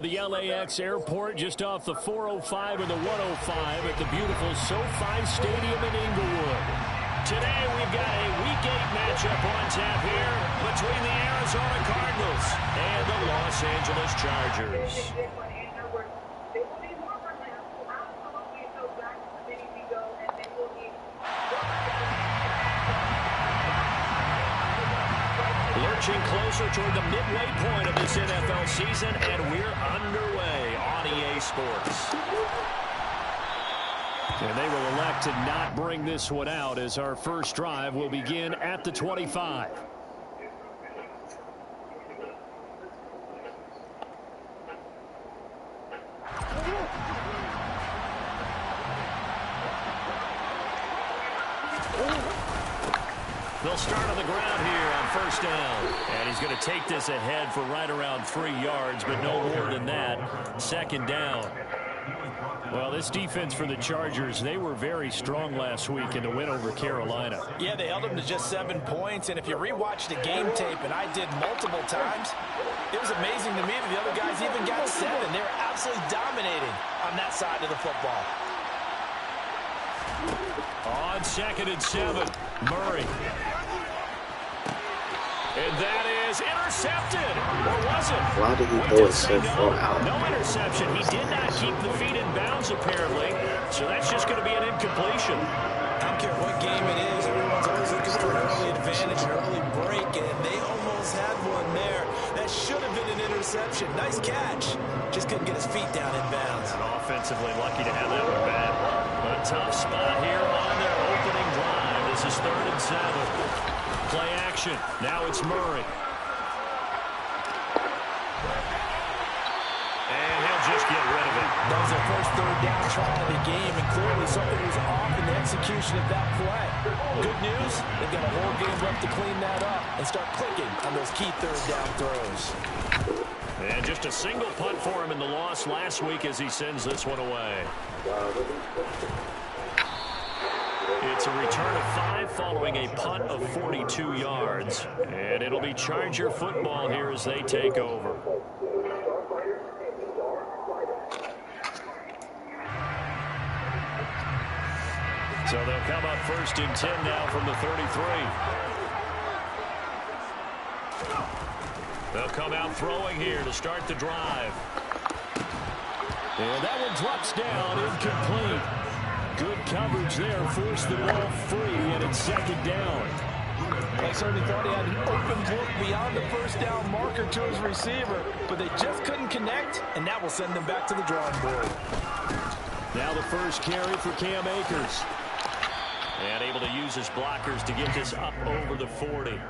The LAX airport just off the 405 and the 105 at the beautiful SoFi Stadium in Inglewood. Today we've got a Week 8 matchup on tap here between the Arizona Cardinals and the Los Angeles Chargers. Lurching closer toward the midway point of this NFL season, and we're underway on EA Sports. And they will elect to not bring this one out as our first drive will begin at the 25. They'll start on the ground here on first down. And he's going to take this ahead for right around 3 yards, but no more than that. Second down. Well, this defense for the Chargers, they were very strong last week in the win over Carolina. Yeah, they held them to just 7 points. And if you rewatch the game tape, and I did multiple times, it was amazing to me that the other guys even got 7. They were absolutely dominating on that side of the football. On 2nd and 7, Murray. And that is intercepted. Or was it? Why did he throw it so far out? No interception. He did not keep the feet in bounds, apparently. So that's just going to be an incompletion. I don't care what game it is. Everyone's always looking for an early advantage, an early break, and they almost had one there. That should have been an interception. Nice catch. Just couldn't get his feet down in bounds. And offensively lucky to have that one back. A tough spot here on their opening drive. This is 3rd and 7. Play action. Now it's Murray. And he'll just get rid of it. That was their first 3rd down try of the game, and clearly something was off in the execution of that play. Good news, they've got a whole game left to clean that up and start clicking on those key 3rd down throws. And just a single punt for him in the loss last week as he sends this one away. It's a return of 5 following a punt of 42 yards. And it'll be Charger football here as they take over. So they'll come up 1st and 10 now from the 33. They'll come out throwing here to start the drive. And that one drops down, incomplete. Good coverage there, forced the ball free, and it's 2nd down. I certainly thought he had an open look beyond the first down marker to his receiver, but they just couldn't connect, and that will send them back to the drawing board. Now the first carry for Cam Akers. And able to use his blockers to get this up over the 40.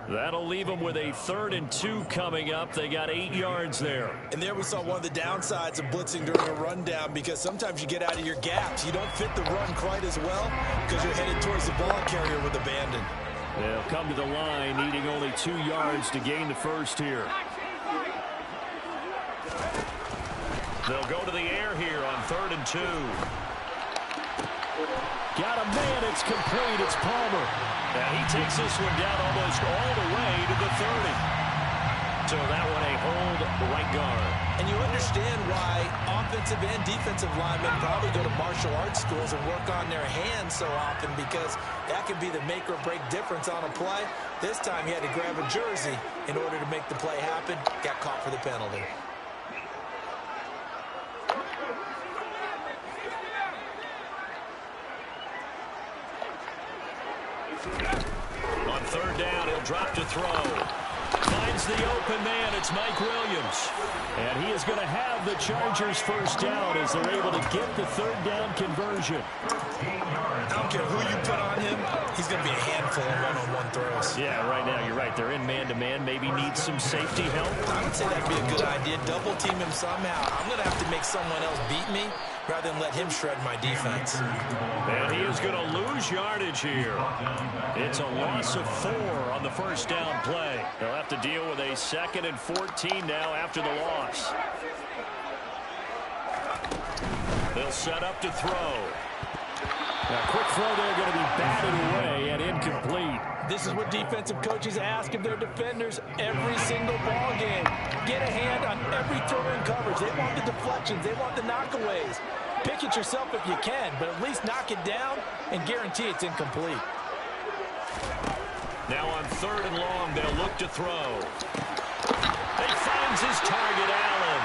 That'll leave them with a 3rd and 2 coming up. They got 8 yards there. And there we saw one of the downsides of blitzing during a rundown, because sometimes you get out of your gaps. You don't fit the run quite as well because you're headed towards the ball carrier with abandon. They'll come to the line needing only 2 yards to gain the first here. They'll go to the air here on 3rd and 2. Got a man, it's complete, it's Palmer. And he takes this one down almost all the way to the 30. So that one a hold right guard. And you understand why offensive and defensive linemen probably go to martial arts schools and work on their hands so often, because that can be the make or break difference on a play. This time he had to grab a jersey in order to make the play happen. Got caught for the penalty. On 3rd down, he'll drop to throw. Finds the open man. It's Mike Williams. And he is going to have the Chargers first down as they're able to get the 3rd down conversion. I don't care who you put on him, he's going to be a handful of one-on-one throws. Yeah, right now you're right. They're in man-to-man. Maybe needs some safety help. I would say that'd be a good idea. Double team him somehow. I'm going to have to make someone else beat me rather than let him shred my defense. And he is going to lose yardage here. It's a loss of 4 on the first down play. They'll have to deal with a 2nd and 14 now after the loss. They'll set up to throw. A quick throw there going to be batted away and incomplete. This is what defensive coaches ask of their defenders every single ball game. Get a hand on every throw in coverage. They want the deflections. They want the knockaways. Pick it yourself if you can, but at least knock it down and guarantee it's incomplete. Now on 3rd and long, they'll look to throw. He finds his target, Allen.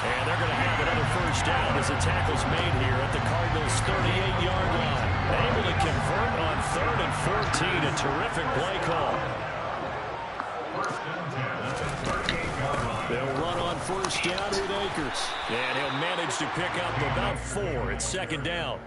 And they're going to have another first down as the tackle's made here at the Cardinals' 38-yard line. Able to convert on 3rd and 14. A terrific play call. They'll run on first down with Akers. And he'll manage to pick up about 4 at 2nd down.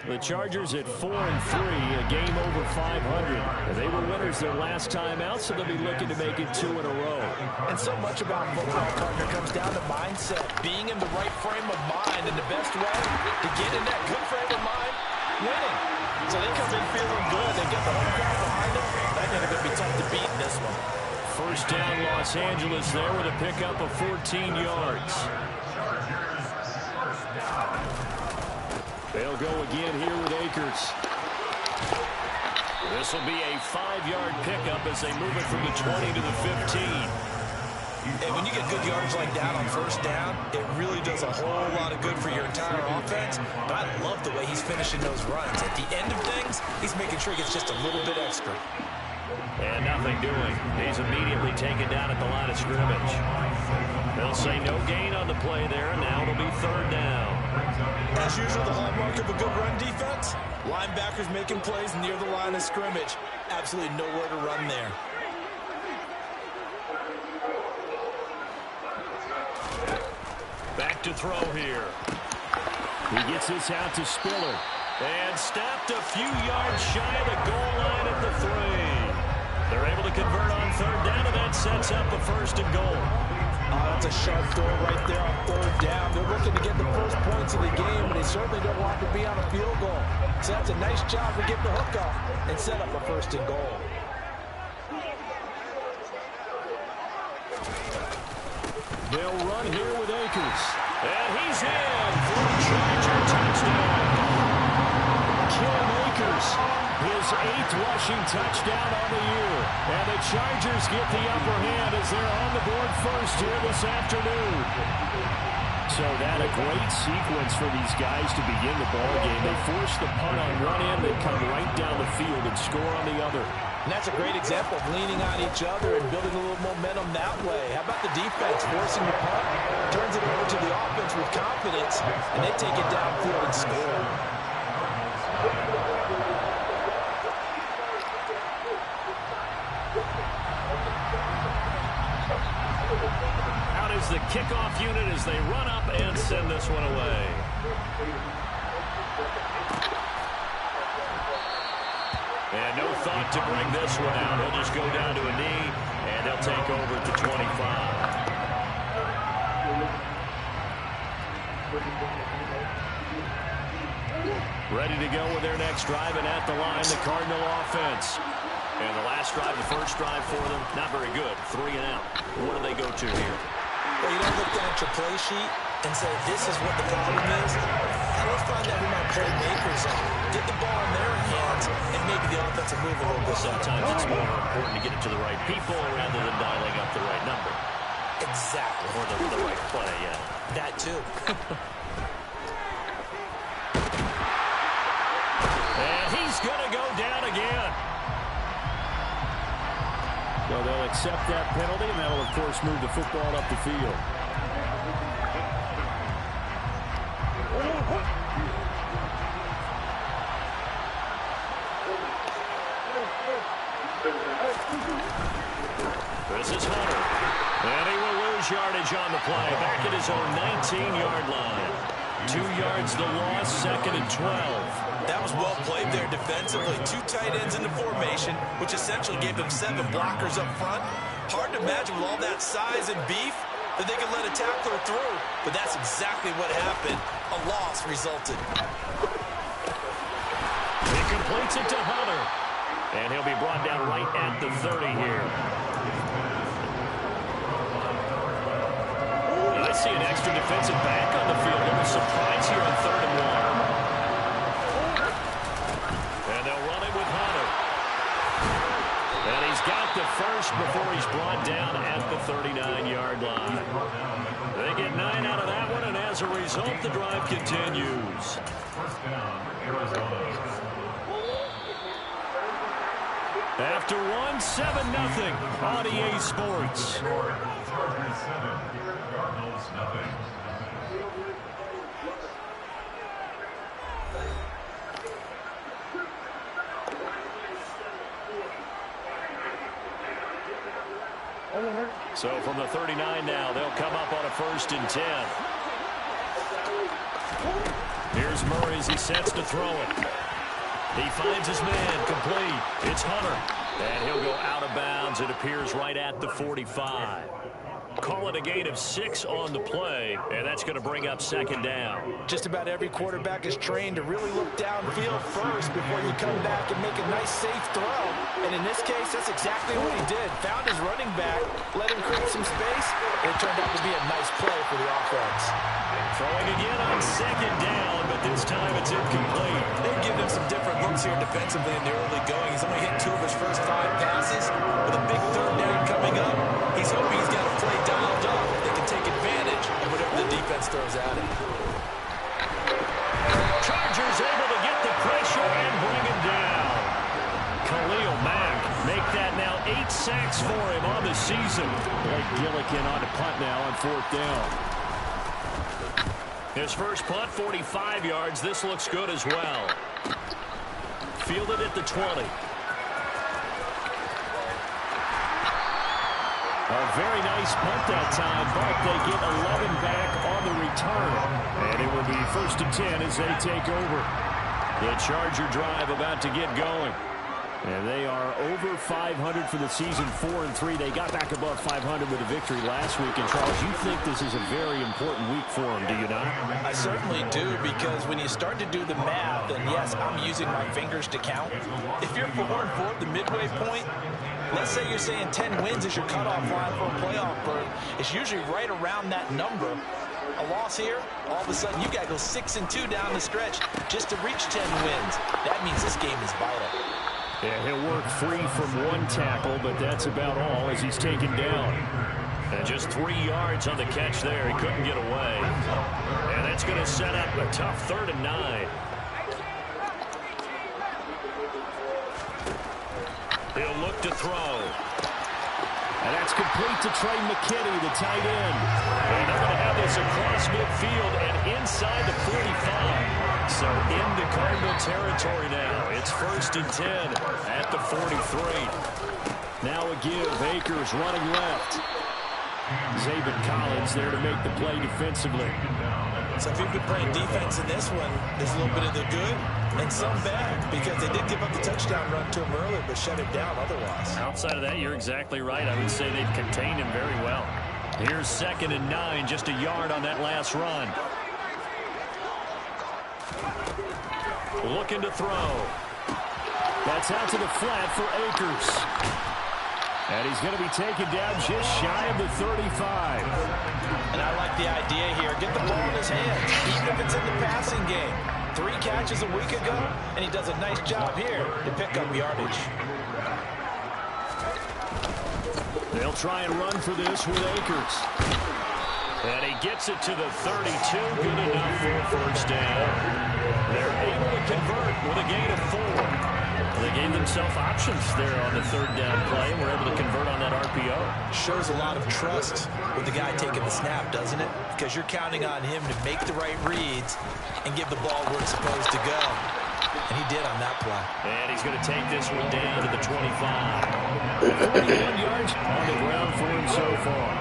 The Chargers at 4-3, a game over 500. They were winners their last time out, so they'll be looking to make it 2 in a row. And so much about football, partner, comes down to mindset. Being in the right frame of mind, and the best way to get in that good frame of mind, winning. So they come in feeling good. They get the whole crowd behind them. I think they're going to be tough to beat in this one. First down, Los Angeles there with a pickup of 14 yards. They'll go again here with Akers. This will be a 5-yard pickup as they move it from the 20 to the 15. And when you get good yards like that on first down, it really does a whole lot of good for your entire offense. But I love the way he's finishing those runs. At the end of things, he's making sure he gets just a little bit extra. And nothing doing. He's immediately taken down at the line of scrimmage. They'll say no gain on the play there, and now it'll be 3rd down. As usual, the hallmark of a good run defense, linebackers making plays near the line of scrimmage. Absolutely nowhere to run there. Back to throw here. He gets this out to Spiller. And stopped a few yards shy of the goal line at the 3. They're able to convert on 3rd down, and that sets up a 1st and goal. That's a sharp throw right there on 3rd down. They're looking to get the first points of the game, and they certainly don't want to be on a field goal. So that's a nice job to get the hook off and set up a 1st and goal. They'll run here with Akers. And he's in for a Charger touchdown. Cam Akers, his 8th rushing touchdown on the year. And the Chargers get the upper hand as they're on the board first here this afternoon. So that a great sequence for these guys to begin the ball game. They force the punt on one end, they come right down the field and score on the other. And that's a great example of leaning on each other and building a little momentum that way. How about the defense forcing the punt, turns it over to the offense with confidence, and they take it downfield and score. Out is the kickoff unit as they run up and send this one away. And no thought to bring this one out. He'll just go down to a knee, and they'll take over at the 25. Ready to go with their next drive, and at the line, the Cardinal offense. And the last drive, the first drive for them, not very good. 3 and out. What do they go to here? Well, you don't look down at your play sheet and say, this is what the problem is. Let's find out who my playmakers are. Get the ball in their hands and maybe the offensive move a little bit. Sometimes it's more important to get it to the right people rather than dialing up the right number. Exactly. Or the right play, yeah. That too. And he's going to go down again. So they'll accept that penalty, and that will, of course, move the football up the field. This is Hunter. And he will lose yardage on the play. Back at his own 19-yard line. 2 yards the loss, 2nd and 12. That was well played there defensively. 2 tight ends in the formation, which essentially gave them 7 blockers up front. Hard to imagine with all that size and beef that they could let a tackler through. But that's exactly what happened. A loss resulted. He completes it to Hunter. And he'll be brought down right at the 30 here. I see an extra defensive back on the field. A little surprise here on 3rd and 1. before he's brought down at the 39-yard line. They get 9 out of that one, and as a result, the drive continues. First down, Arizona. After one, 7-0 on EA Sports. Chargers 7, Cardinals nothing. So from the 39 now, they'll come up on a 1st and 10. Here's Murray as he sets to throw it. He finds his man, complete. It's Hunter. And he'll go out of bounds. It appears right at the 45. Call it a gain of 6 on the play, and that's going to bring up 2nd down. Just about every quarterback is trained to really look downfield first before you come back and make a nice, safe throw. And in this case, that's exactly what he did. Found his running back, let him create some space, and it turned out to be a nice play for the offense. Throwing again on 2nd down, but this time it's incomplete. They've given him some different looks here defensively in the early going. He's only hit 2 of his first 5 passes. With a big 3rd down coming up, he's hoping he's got a play dialed up. They can take advantage of whatever the defense throws at him. Chargers able to get the pressure and bring him down. Khalil Mack make that now 8 sacks for him on the season. Blake Gillikin on the punt now on 4th down. His first punt, 45 yards. This looks good as well. Fielded at the 20. A very nice punt that time, but they get 11 back on the return. And it will be 1st and 10 as they take over. The Charger drive about to get going. And they are over 500 for the season, 4-3. They got back above 500 with a victory last week. And, Charles, you think this is a very important week for them, do you not? I certainly do, because when you start to do the math, and yes, I'm using my fingers to count. If you're 4-4 at the midway point, let's say you're saying 10 wins is your cutoff line for a playoff berth. It's usually right around that number. A loss here, all of a sudden you got to go 6-2 down the stretch just to reach 10 wins. That means this game is vital. Yeah, he'll work free from 1 tackle, but that's about all as he's taken down. And just 3 yards on the catch there. He couldn't get away. And that's going to set up a tough 3rd and 9. He'll look to throw. And that's complete to Trey McKinney, the tight end. And they're going to have this across midfield and inside the 45. So into Cardinal territory now. It's 1st and 10 at the 43. Now a give. Akers running left. Zabin Collins there to make the play defensively. So if you've been playing defense in this one, there's a little bit of the good and some bad, because they did give up the touchdown run to him earlier, but shut him down otherwise. Outside of that, you're exactly right. I would say they've contained him very well. Here's 2nd and 9, just a yard on that last run. Looking to throw. That's out to the flat for Akers. And he's going to be taken down just shy of the 35. And I like the idea here. Get the ball in his hands, even if it's in the passing game. 3 catches a week ago, and he does a nice job here to pick up yardage. They'll try and run for this with Akers. And he gets it to the 32. Good enough for a 1st down. They're able to convert with a gain of 4. They gave themselves options there on the 3rd down play, and were able to convert on that RPO. Shows a lot of trust with the guy taking the snap, doesn't it? Because you're counting on him to make the right reads and give the ball where it's supposed to go. And he did on that play. And he's going to take this one down to the 25. 41 yards on the ground for him so far.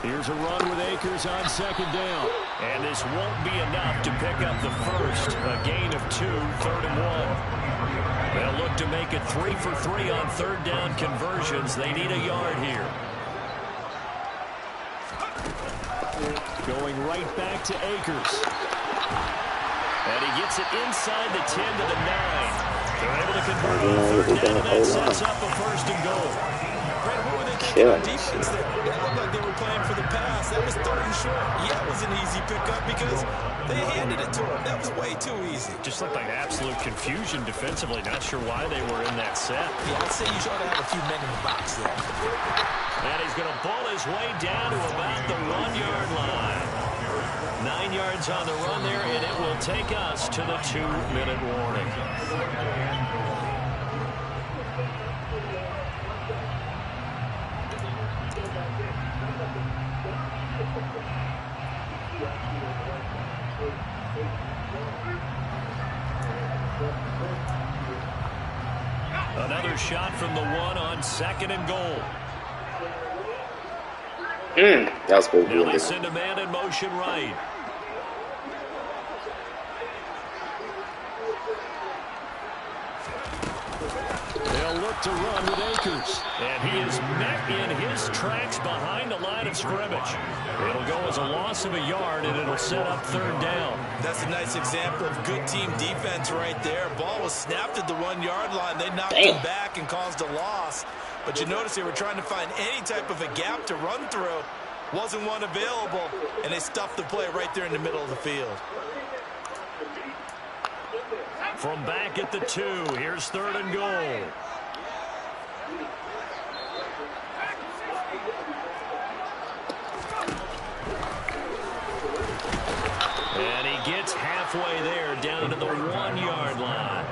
Here's a run with Akers on 2nd down. And this won't be enough to pick up the first. A gain of 2, 3rd and 1. They'll look to make it 3 for 3 on 3rd down conversions. They need a yard here. Going right back to Akers. And he gets it inside the 10 to the 9. They're able to convert on 3rd down, and that sets up a 1st and goal. What were they thinking on defense there? It looked like they were playing for the pass. That was 3rd and short. Yeah, it was an easy pickup because they handed it to him. That was way too easy. Just looked like absolute confusion defensively. Not sure why they were in that set. Yeah, I'd say you should have a few men in the box there. And he's going to ball his way down to about the 1-yard line. 9 yards on the run there, and it will take us to the 2-minute warning. Another shot from the 1 on 2nd and goal. That was good. Now they send a man in motion right. They'll look to run with Akers. And he is met in his tracks behind the line of scrimmage. It'll go as a loss of a yard, and it'll set up 3rd down. That's a nice example of good team defense right there. Ball was snapped at the 1-yard line. They knocked him back and caused a loss. But you notice they were trying to find any type of a gap to run through. Wasn't one available, and they stuffed the play right there in the middle of the field. From back at the 2, here's 3rd and goal. And he gets halfway there, down to the 1-yard line.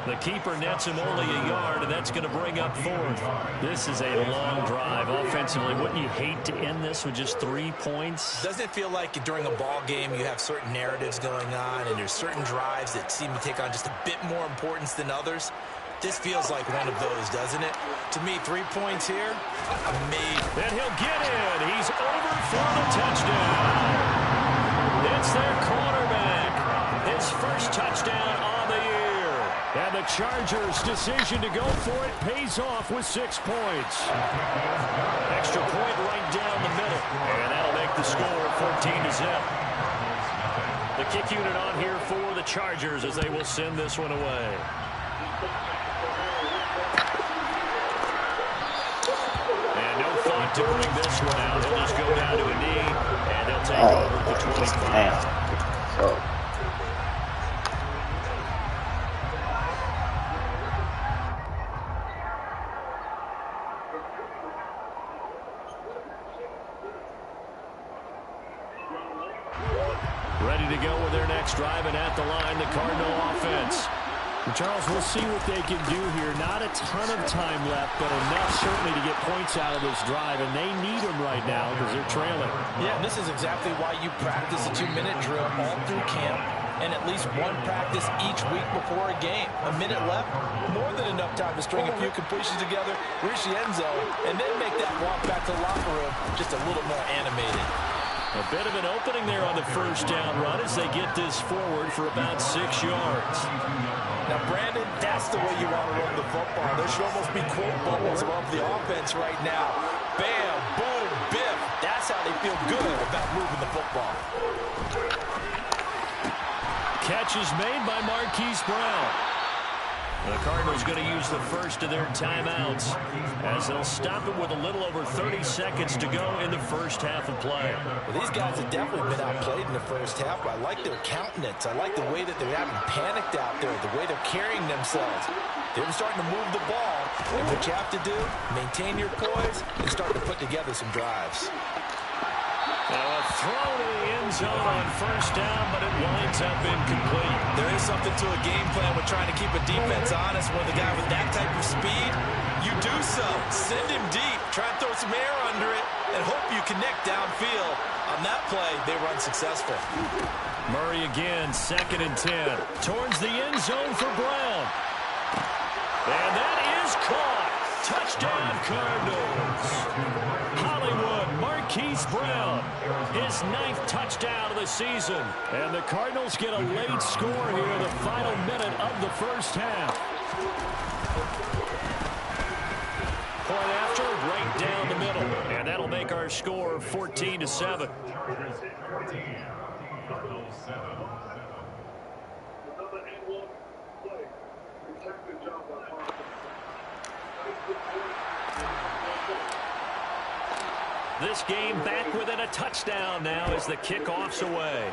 The keeper nets him only a yard, and that's going to bring up 4th. This is a long drive offensively. Wouldn't you hate to end this with just 3 points? Doesn't it feel like during a ball game you have certain narratives going on, and there's certain drives that seem to take on just a bit more importance than others? This feels like one of those, doesn't it? To me, 3 points here, amazing. And he'll get in. He's over for the touchdown. It's their quarterback. His first touchdown on the year. And the Chargers' decision to go for it pays off with 6 points. Extra point right down the middle. And that'll make the score 14-0. The kick unit on here for the Chargers as they will send this one away. And no thought to bring this one out. He'll just go down to a knee, and they'll take over the 25. Ready to go with their next drive, and at the line, the Cardinal offense. And Charles, we'll see what they can do here. Not a ton of time left, but enough certainly to get points out of this drive, and they need them right now because they're trailing. Yeah, and this is exactly why you practice a 2-minute drill all through camp and at least one practice each week before a game. A minute left, more than enough time to string a few completions together, reach the end zone, and then make that walk back to the locker room just a little more animated. A bit of an opening there on the first down run as they get this forward for about 6 yards. Now, Brandon, that's the way you want to run the football. There should almost be quote bubbles above the offense right now. Bam, boom, biff. That's how they feel good about moving the football. Catch is made by Marquise Brown. The Cardinals going to use the first of their timeouts as they'll stop it with a little over 30 seconds to go in the first half of play. Well, these guys have definitely been outplayed in the first half, but I like their countenance. I like the way that they're having panicked out there, the way they're carrying themselves. They're starting to move the ball, and what you have to do, maintain your poise and start to put together some drives. Now a throw to the end zone on first down, but it winds up incomplete. There is something to a game plan with trying to keep a defense honest. When the guy with that type of speed, you do so. Send him deep. Try and throw some air under it and hope you connect downfield. On that play, they run successful. Murray again, 2nd and 10. Towards the end zone for Brown. And that is caught. Touchdown, Cardinals. Hollywood, Marquise Brown, his 9th touchdown of the season. And the Cardinals get a late score here in the final minute of the first half. Point after, right down the middle. And that'll make our score 14-7. Cardinals 7. This game back within a touchdown now as the kickoff's away.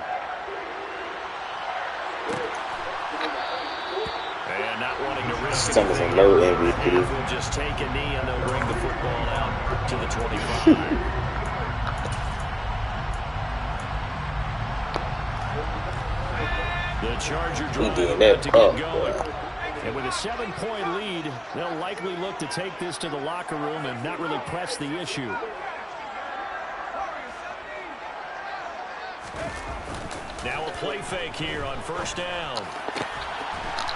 And not wanting to risk anything. We'll just take a knee and they'll bring the football out to the 25. The Charger drive about to get going. And with a 7-point lead, they'll likely look to take this to the locker room and not really press the issue. Now a play fake here on first down.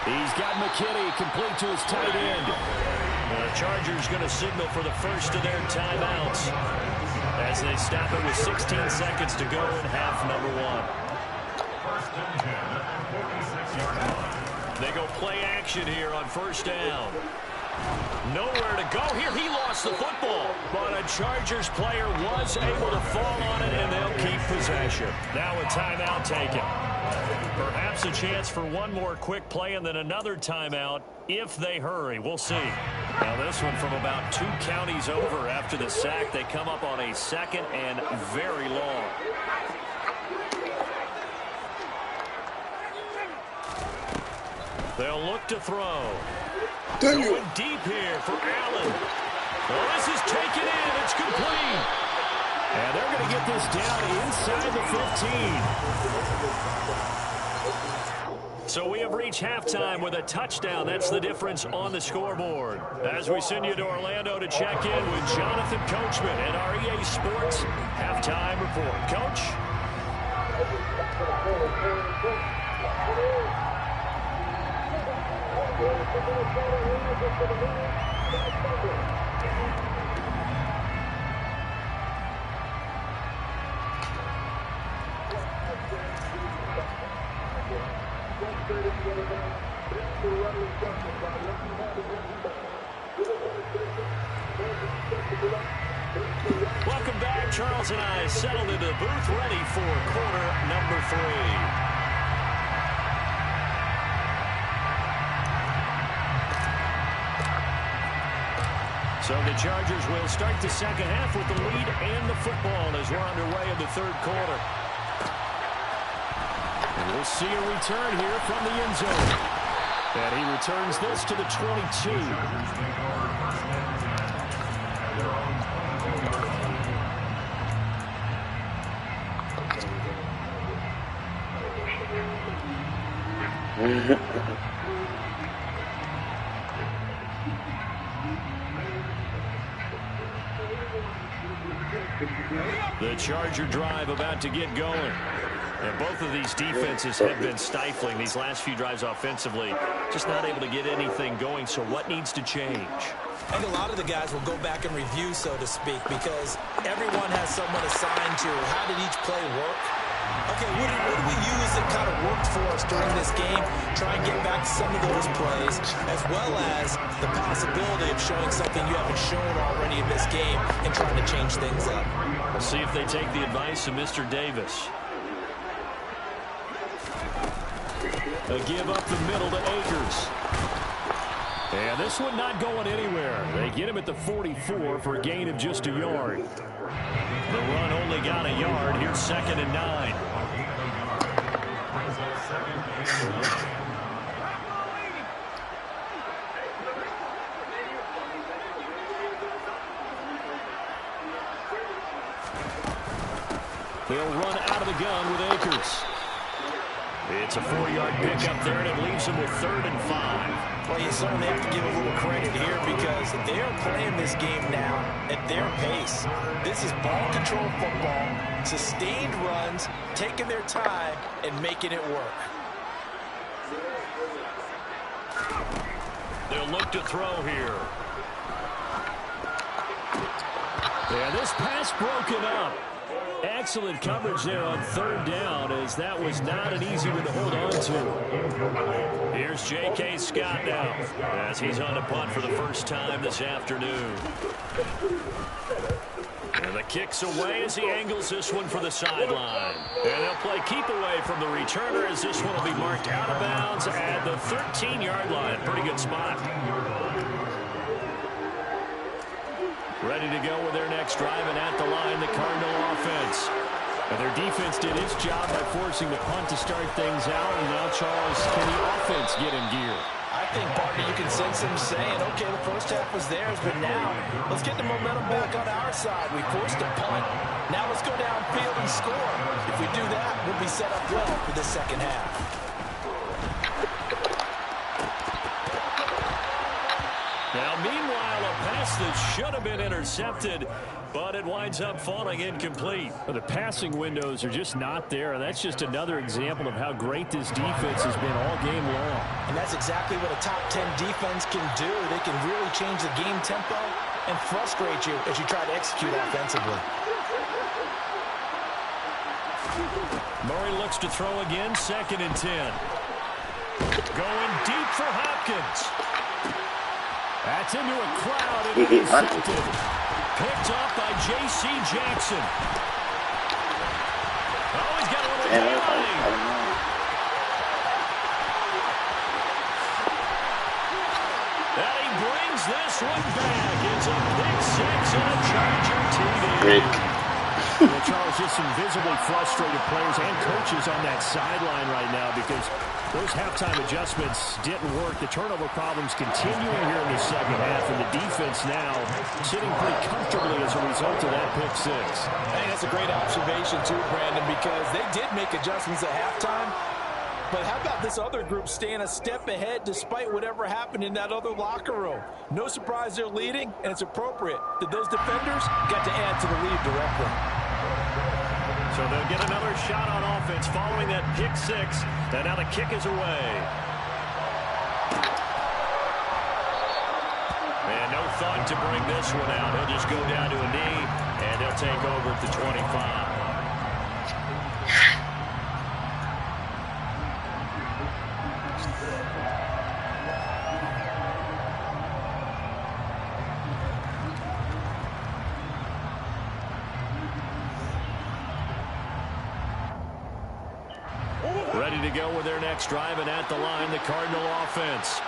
He's got McKinney complete to his tight end. The Chargers going to signal for the first of their timeouts as they stop it with 16 seconds to go in half number 1. They go play action here on first down. Nowhere to go here. He lost the football. But a Chargers player was able to fall on it, and they'll keep possession. Now a timeout taken. Perhaps a chance for one more quick play and then another timeout if they hurry. We'll see. Now this one from about 2 counties over after the sack. They come up on a second and very long. They'll look to throw. Going deep here for Allen. Well, this is taken in. It's complete. And they're going to get this down inside the 15. So we have reached halftime with a touchdown. That's the difference on the scoreboard. As we send you to Orlando to check in with Jonathan Coachman at our EA Sports Halftime Report. Coach? Welcome back. Charles and I settled into the booth ready for quarter number 3. So the Chargers will start the second half with the lead and the football as we're underway in the third quarter. And we'll see a return here from the end zone. And he returns this to the 22. The Charger drive about to get going. And both of these defenses have been stifling these last few drives offensively. Just not able to get anything going. So what needs to change? I think a lot of the guys will go back and review, so to speak, because everyone has someone assigned to how did each play work. Okay, what do we use that kind of worked for us during this game? Try and get back to some of those plays, as well as the possibility of showing something you haven't shown already in this game and trying to change things up. We'll see if they take the advice of Mr. Davis. A give up the middle to Akers. And this one not going anywhere. They get him at the 44 for a gain of just a yard. The run only got a yard. Here's 2nd and 9. They'll run out of the gun with Akers. It's a 4-yard pickup there, and it leaves them with 3rd and 5. Well, you certainly have to give a little credit here because they're playing this game now at their pace. This is ball control football, sustained runs, taking their time, and making it work. They'll look to throw here. And this pass broken up. Excellent coverage there on 3rd down, as that was not an easy one to hold on to. Here's J.K. Scott now as he's on the punt for the first time this afternoon. And the kick's away as he angles this one for the sideline. And they'll play keep away from the returner as this one will be marked out of bounds at the 13-yard line. Pretty good spot. Ready Ready to go with their next drive, and at the line, the Cardinal offense. And their defense did its job by forcing the punt to start things out. And now, Charles, can the offense get in gear? I think, partner, you can sense them saying, okay, the first half was theirs, but now let's get the momentum back on our side. We forced a punt. Now let's go downfield and score. If we do that, we'll be set up well for the second half. Now, meanwhile, a pass that should have been intercepted, but it winds up falling incomplete. Well, the passing windows are just not there. That's just another example of how great this defense has been all game long. And that's exactly what a top 10 defense can do. They can really change the game tempo and frustrate you as you try to execute offensively. Murray looks to throw again, 2nd and 10. Going deep for Hopkins. That's into a crowd and intercepted. Picked up by J.C. Jackson. Oh, he's got a little delay. And he brings this one back. It's a pick 6 and a Charger TD. Well, Charles, just some visibly frustrated players and coaches on that sideline right now because those halftime adjustments didn't work. The turnover problems continuing here in the second half, and the defense now sitting pretty comfortably as a result of that pick 6. I think that's a great observation too, Brandon, because they did make adjustments at halftime. But how about this other group staying a step ahead despite whatever happened in that other locker room? No surprise they're leading, and it's appropriate that those defenders got to add to the lead directly. So they'll get another shot on offense following that pick 6. And now the kick is away. And no thought to bring this one out. He'll just go down to a knee, and he'll take over at the 25. Ready to go with their next drive, and at the line, the Cardinal offense.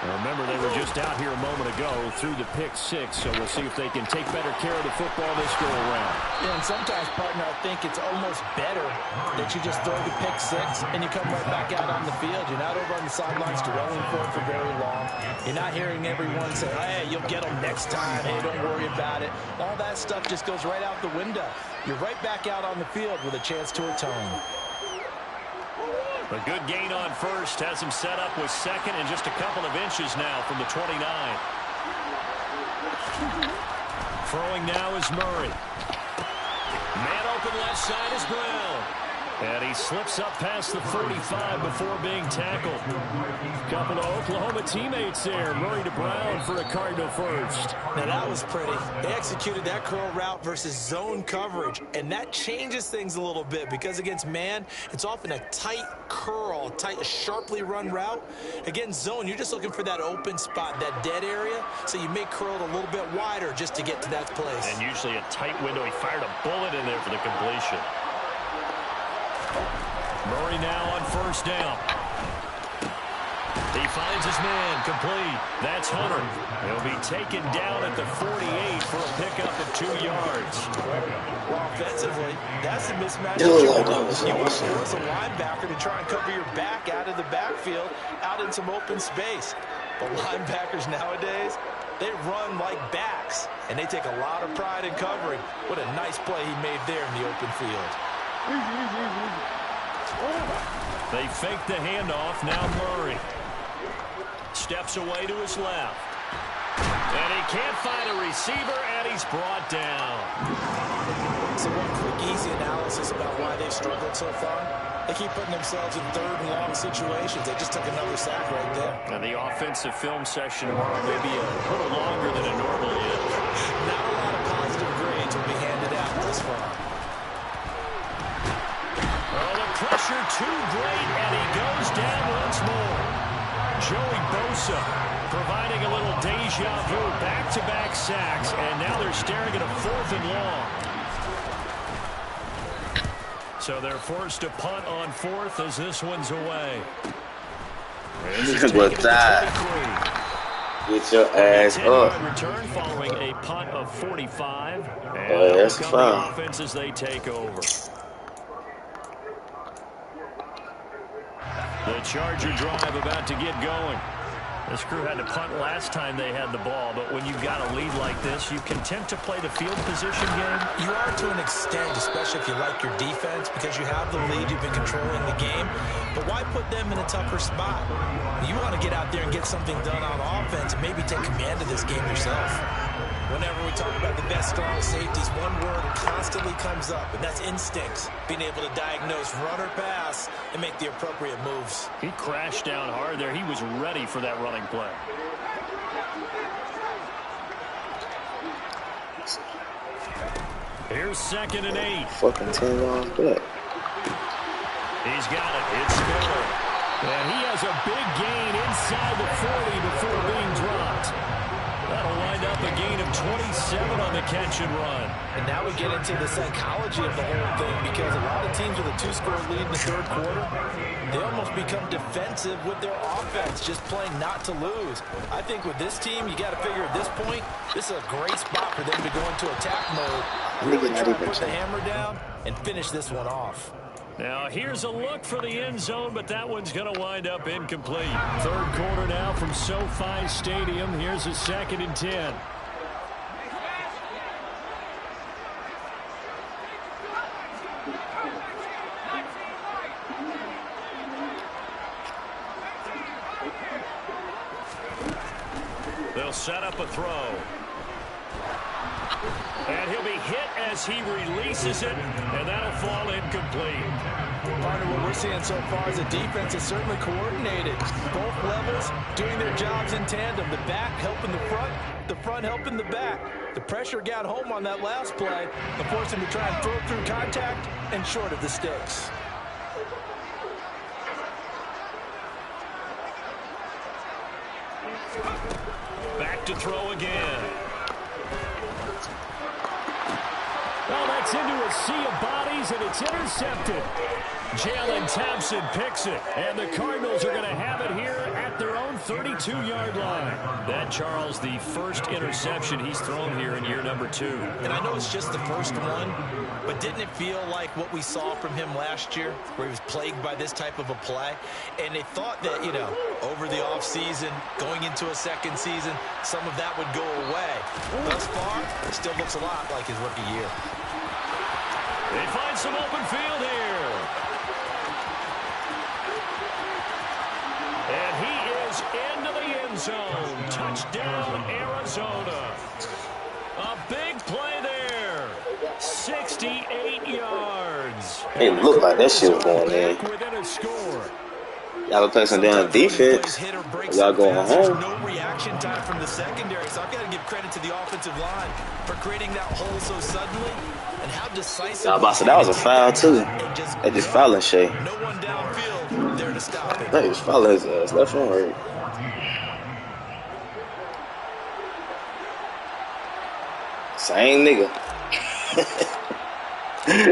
And remember, they were just out here a moment ago through the pick 6, so we'll see if they can take better care of the football this go around. Yeah, and sometimes, partner, I think it's almost better that you just throw the pick 6 and you come right back out on the field. You're not over on the sidelines dwelling for it for very long. You're not hearing everyone say, hey, you'll get them next time. Hey, don't worry about it. All that stuff just goes right out the window. You're right back out on the field with a chance to atone. A good gain on first has him set up with 2nd and just a couple of inches now from the 29. Throwing now is Murray. Man open left side is Brown. And he slips up past the 45 before being tackled. Couple of Oklahoma teammates there. Murray to Brown for a Cardinal first. Now that was pretty. They executed that curl route versus zone coverage. And that changes things a little bit because against man, it's often a tight curl, tight, sharply run route. Against zone, you're just looking for that open spot, that dead area. So you may curl it a little bit wider just to get to that place. And usually a tight window. He fired a bullet in there for the completion. Murray now on first down. He finds his man complete. That's Hunter. He'll be taken down at the 48 for a pickup of 2 yards. Well, offensively, that's a mismatch. You want to force a linebacker to try and cover your back out of the backfield, out in some open space. But linebackers nowadays, they run like backs, and they take a lot of pride in covering. What a nice play he made there in the open field. They fake the handoff. Now Murray steps away to his left. And he can't find a receiver, and he's brought down. So one quick, easy analysis about why they've struggled so far. They keep putting themselves in 3rd and long situations. They just took another sack right there. And the offensive film session tomorrow may be a little longer than it normally is. Not a lot of positive grades will be handed out this far. Oh, the pressure too great, and he goes down once more. Joey Bosa providing a little deja vu, back-to-back sacks, and now they're staring at a 4th and long. So they're forced to punt on 4th as this one's away. What's that? Get your ass up. Return following a punt of 45. And Oh, that's a the foul. offense as they take over. The Charger drive about to get going. This crew had to punt last time they had the ball, but when you've got a lead like this, you content to play the field position game? You are to an extent, especially if you like your defense, because you have the lead, you've been controlling the game. But why put them in a tougher spot? You want to get out there and get something done on offense and maybe take command of this game yourself. Whenever we talk about the best strong safeties, one word constantly comes up, and that's instincts. Being able to diagnose run or pass and make the appropriate moves. He crashed down hard there. He was ready for that running play. Here's 2nd and 8. Fucking 10 yards back. He's got it. It's Miller. And he has a big gain inside the 40 before being dropped. That'll wind up a gain of 27 on the catch and run. And now we get into the psychology of the whole thing, because a lot of teams with a 2-score lead in the third quarter, they almost become defensive with their offense, just playing not to lose. I think with this team, you got to figure at this point, this is a great spot for them to go into attack mode, really try to put the hammer down and finish this one off. Now, here's a look for the end zone, but that one's going to wind up incomplete. Third quarter now from SoFi Stadium. Here's a 2nd and 10. They'll set up a throw. And he'll be hit as he releases it, and that'll fall incomplete. Part of what we're seeing so far is the defense is certainly coordinated. Both levels doing their jobs in tandem. The back helping the front helping the back. The pressure got home on that last play and forced him to try and throw through contact and short of the sticks. Back to throw again. Well, that's into a sea of bodies, and it's intercepted. Jalen Thompson picks it, and the Cardinals are going to have it here at their own 32-yard line. That, Charles, the first interception he's thrown here in year number 2. And I know it's just the first one, but didn't it feel like what we saw from him last year, where he was plagued by this type of a play? And they thought that, you know, over the offseason, going into a second season, some of that would go away. Thus far, it still looks a lot like his rookie year. They find some open field here. And he is into the end zone. Touchdown, Arizona. A big play there. 68 yards. It looked like that shit was going in. Within a score. Y'all play some damn defense. Y'all going home. No reaction time from the secondary, so I've got to give credit to the offensive line for creating that hole so suddenly and how decisive. Y'all about to say that was a foul too. They just fouling Shay. No one downfield there to stop it. They just fouling his ass left and right. Same nigga.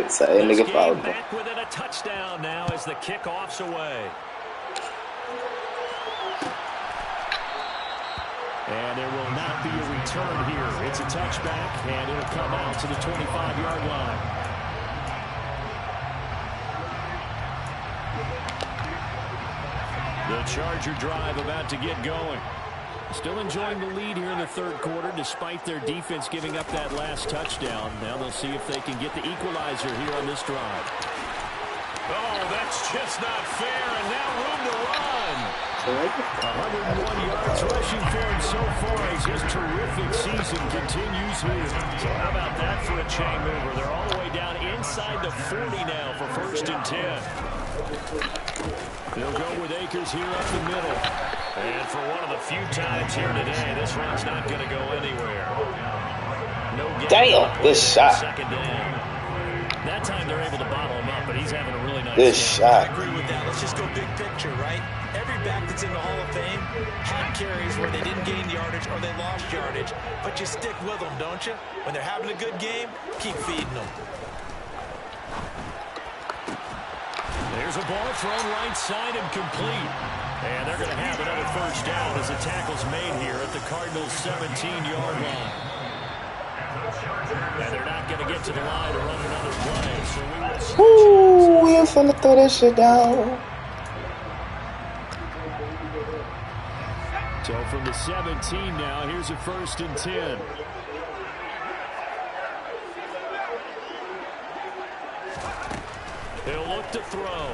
Same nigga fouled him. Back within a touchdown now as the kickoff's away. And there will not be a return here. It's a touchback, and it'll come out to the 25-yard line. The Charger drive about to get going. Still enjoying the lead here in the third quarter, despite their defense giving up that last touchdown. Now they'll see if they can get the equalizer here on this drive. Oh, that's just not fair, and now room to run. 101 yards rushing for him so far as his terrific season continues here. So how about that for a chain mover? They're all the way down inside the 40 now for 1st and 10. They'll go with Akers here up the middle. And for one of the few times here today, this run's not going to go anywhere. No Damn, good shot. Second down. That time they're able to bottle him up, but he's having a really nice Good game. shot. I agree with that. Let's just go big picture, right? Every back that's in the Hall of Fame had carries where they didn't gain yardage or they lost yardage, but you stick with them, don't you? When they're having a good game, keep feeding them. There's a ball thrown right side and complete. And they're going to have another first down as the tackle's made here at the Cardinals' 17-yard line. And they're not going to get to the line to run another play. So we will switch. Ooh, he was finna throw that shit down. So from the 17 now, here's a 1st and 10. He'll look to throw.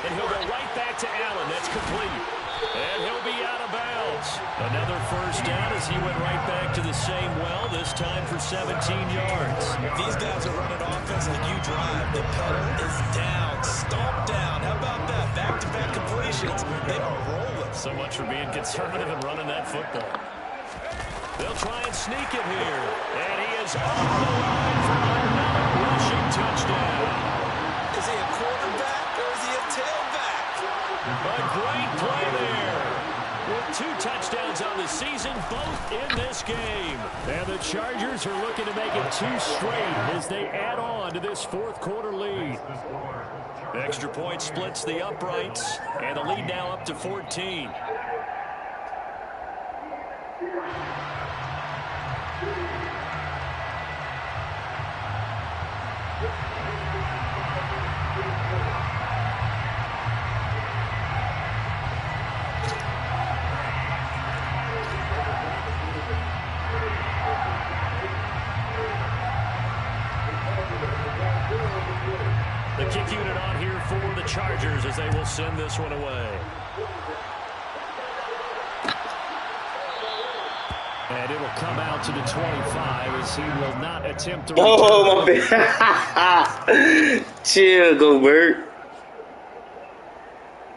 And he'll go right back to Allen. That's complete. And he'll be out of bounds. Another first down as he went right back to the same well, this time for 17 yards. These guys are running offense like you drive. The pedal is down, stomped down. How about that? Back-to-back completions. They are rolling. So much for being conservative and running that football. They'll try and sneak it here. And he is off the line for another rushing touchdown. Is he a quarterback or is he a tailback? A great play there. With 2 touchdowns on the season, both in this game. And the Chargers are looking to make it 2 straight as they add on to this 4th quarter lead. Extra point splits the uprights, and the lead now up to 14. The kick unit on here for the Chargers as they will send this one away. And it'll come out to the 25 as he will not attempt to return. Oh, my bad. Chill, go Bert.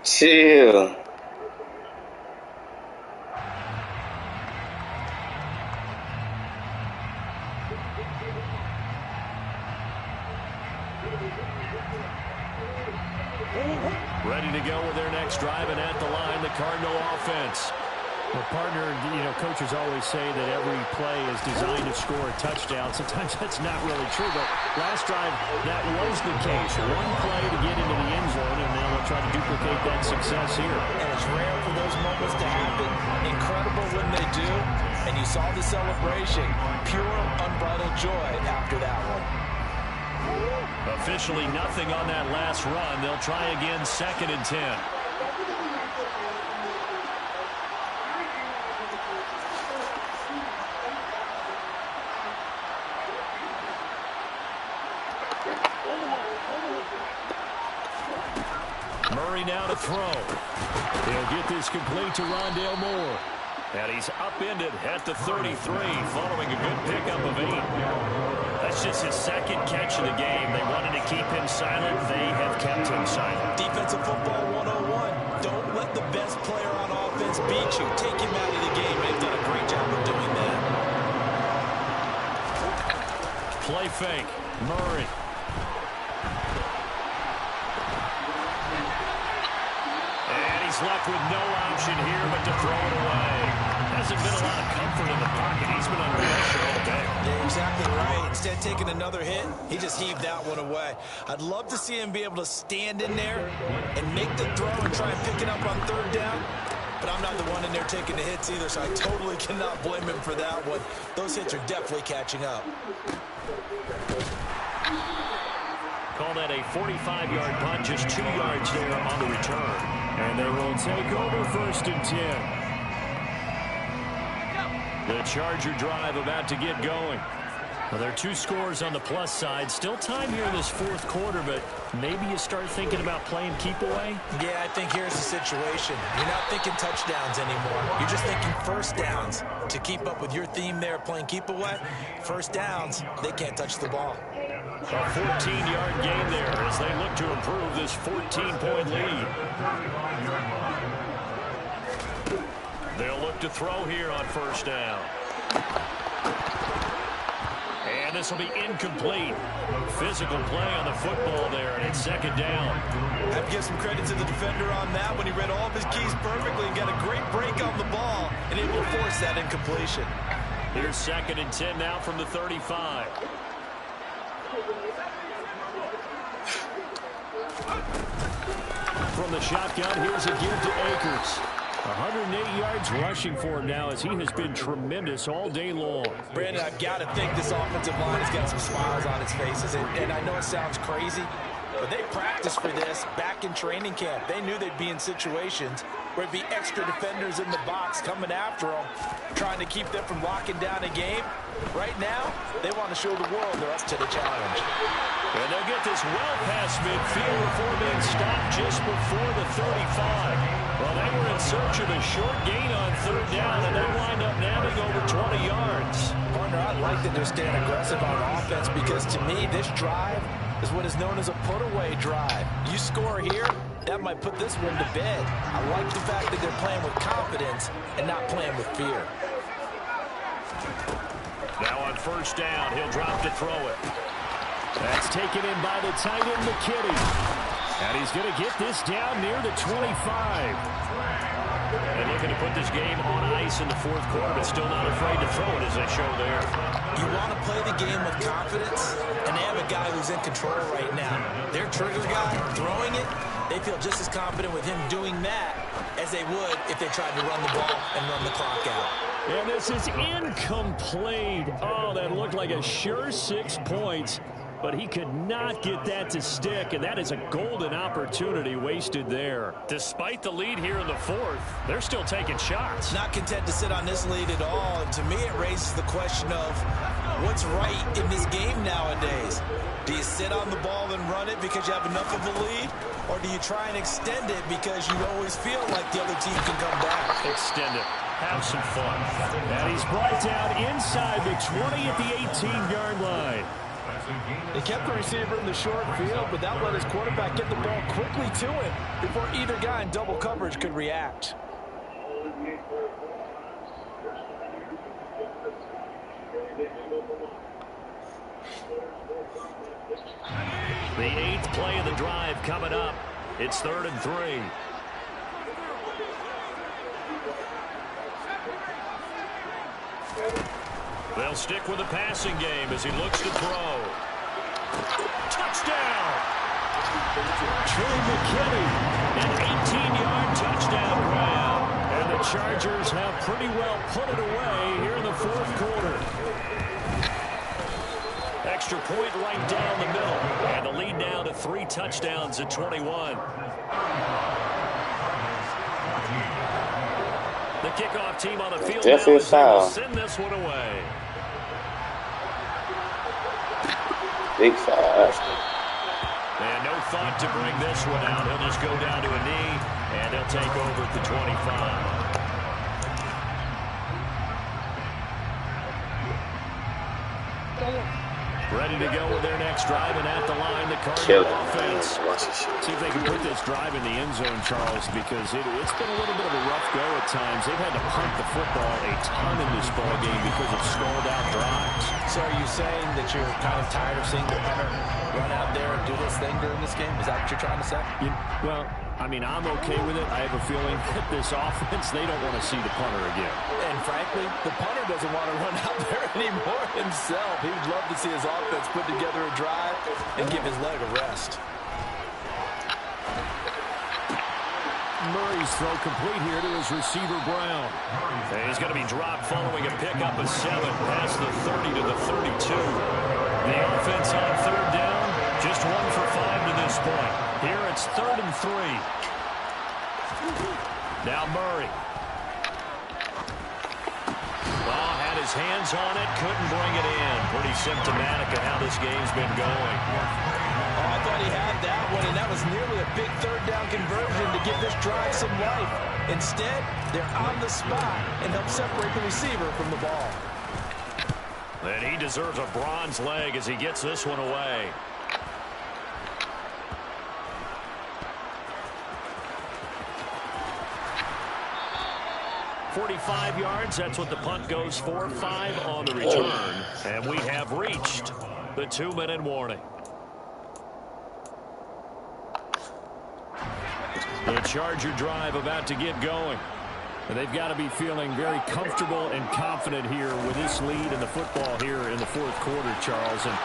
Chill. Ready to go with their next drive, and at the line, the Cardinal offense. Well, partner, coaches always say that every play is designed to score a touchdown. Sometimes that's not really true, but last drive, that was the case. One play to get into the end zone, and now they'll try to duplicate that success here. And it's rare for those moments to happen. Incredible when they do. And you saw the celebration. Pure, unbridled joy after that one. Officially nothing on that last run. They'll try again, 2nd and 10. Murray now to throw. He'll get this complete to Rondale Moore. And he's upended at the 33 following a good pickup of 8. That's just his 2nd catch of the game. They wanted to keep him silent. They have kept him silent. Defensive football 101. Don't let the best player on offense beat you. Take him out of the game. They've done a great job of doing that. Play fake. Murray. And he's left with no option here but to throw it away. Hasn't been a lot of comfort in the pocket. He's been under pressure all day. Yeah, exactly right. Instead of taking another hit, he just heaved that one away. I'd love to see him be able to stand in there and make the throw and try and pick it up on 3rd down. But I'm not the one in there taking the hits either, so I totally cannot blame him for that one. Those hits are definitely catching up. Call that a 45-yard punt, just 2 yards there on the return. And they will take over 1st and 10. The Charger drive about to get going. Well, there are 2 scores on the plus side. Still time here in this 4th quarter, but maybe you start thinking about playing keep away? Yeah, I think here's the situation. You're not thinking touchdowns anymore. You're just thinking first downs. To keep up with your theme there, playing keep away, first downs, they can't touch the ball. A 14-yard gain there as they look to improve this 14-point lead. They'll look to throw here on 1st down. And this will be incomplete. Physical play on the football there, and it's 2nd down. I have to give some credit to the defender on that when he read all of his keys perfectly and got a great break on the ball and able to force that incompletion. Here's 2nd and 10 now from the 35. from the shotgun. Here's a give to Akers. 108 yards rushing for him now as he has been tremendous all day long. Brandon, I've got to think this offensive line has got some smiles on its faces. And I know it sounds crazy, but they practiced for this back in training camp. They knew they'd be in situations where it'd be extra defenders in the box coming after them, trying to keep them from locking down a game. Right now, they want to show the world they're up to the challenge. And they'll get this well past midfield before being stopped just before the 35. Well, they were in search of a short gain on third down, and they wind up nabbing over 20 yards. Partner, I like that they're staying aggressive on offense because, to me, this drive is what is known as a put-away drive. You score here, that might put this one to bed. I like the fact that they're playing with confidence and not playing with fear. Now on first down, he'll drop to throw it. That's taken in by the tight end, McKinney. And he's going to get this down near the 25. And looking to put this game on ice in the fourth quarter, but still not afraid to throw it as they show there. You want to play the game with confidence, and they have a guy who's in control right now. Their trigger guy throwing it, they feel just as confident with him doing that as they would if they tried to run the ball and run the clock out. And this is incomplete. Oh, that looked like a sure 6 points. But he could not get that to stick, and that is a golden opportunity wasted there. Despite the lead here in the fourth, they're still taking shots. Not content to sit on this lead at all, and to me it raises the question of what's right in this game nowadays. Do you sit on the ball and run it because you have enough of a lead, or do you try and extend it because you always feel like the other team can come back? Extend it. Have some fun. And he's brought down inside the 20 at the 18-yard line. They kept the receiver in the short field, but that let his quarterback get the ball quickly to him before either guy in double coverage could react. The 8th play of the drive coming up. It's 3rd and 3. They'll stick with the passing game as he looks to throw. Touchdown! Trey McKinney, an 18-yard touchdown grab. And the Chargers have pretty well put it away here in the fourth quarter. Extra point right down the middle. And the lead now to 3 touchdowns at 21. The kickoff team on the field definitely now foul. will send this one away. Big foul. And no thought to bring this one out. He'll just go down to a knee, and he'll take over at the 25. Ready to go with their next drive, and at the line, the Cardinal offense. See if they can put this drive in the end zone, Charles, because it's been a little bit of a rough go at times. They've had to punt the football a ton in this ball game because of stalled out drives. So are you saying that you're kind of tired of seeing the punter run out there and do this thing during this game? Is that what you're trying to say? Well, I mean, I'm okay with it. I have a feeling that this offense, they don't want to see the punter again. And frankly, the punter doesn't want to run out there anymore himself. He would love to see his offense put together a drive and give his leg a rest. Murray's throw complete here to his receiver, Brown. And he's going to be dropped following a pickup of 7 past the 30 to the 32. The offense on third down, just 1 for 5 to this point. Here it's 3rd and 3. Now Murray. Well, had his hands on it, couldn't bring it in. Pretty symptomatic of how this game's been going. Oh, I thought he had that one, and that was nearly a big third down conversion to give this drive some life. Instead, they're on the spot and help separate the receiver from the ball. And he deserves a bronze leg as he gets this one away. .45 yards, that's what the punt goes for. 5 on the return. And we have reached the 2-minute warning. The Charger drive about to get going. And they've got to be feeling very comfortable and confident here with this lead in the football here in the fourth quarter, Charles. And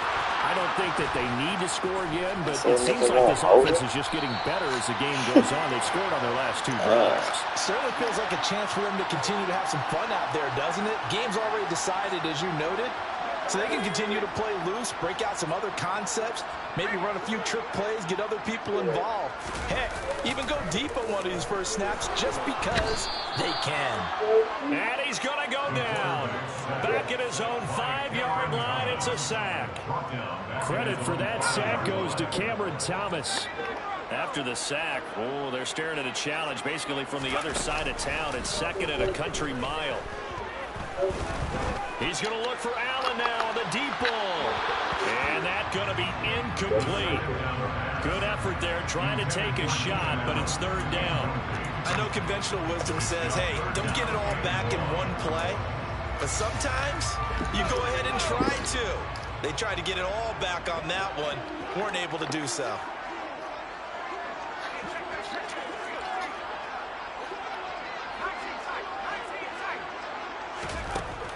I don't think that they need to score again, but it seems like this offense is just getting better as the game goes on. They've scored on their last 2 drives. Certainly feels like a chance for them to continue to have some fun out there, doesn't it? Game's already decided, as you noted. So they can continue to play loose, break out some other concepts, maybe run a few trick plays, get other people involved. Heck, even go deep on one of these first snaps just because they can. And he's going to go down. Back at his own 5-yard line, it's a sack. Credit for that sack goes to Cameron Thomas. After the sack, oh, they're staring at a challenge basically from the other side of town. It's 2nd and a country mile. He's going to look for Allen now on the deep ball. And that's going to be incomplete. Good effort there trying to take a shot, but it's 3rd down. I know conventional wisdom says, hey, don't get it all back in one play. But sometimes you go ahead and try to. They tried to get it all back on that one. Weren't able to do so.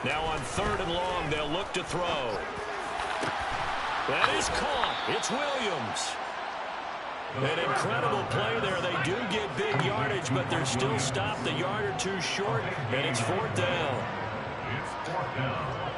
Now on 3rd and long, they'll look to throw. That is caught. It's Williams. An incredible play there. They do get big yardage, but they're still stopped a yard or 2 short, and it's 4th down. It's 4th down.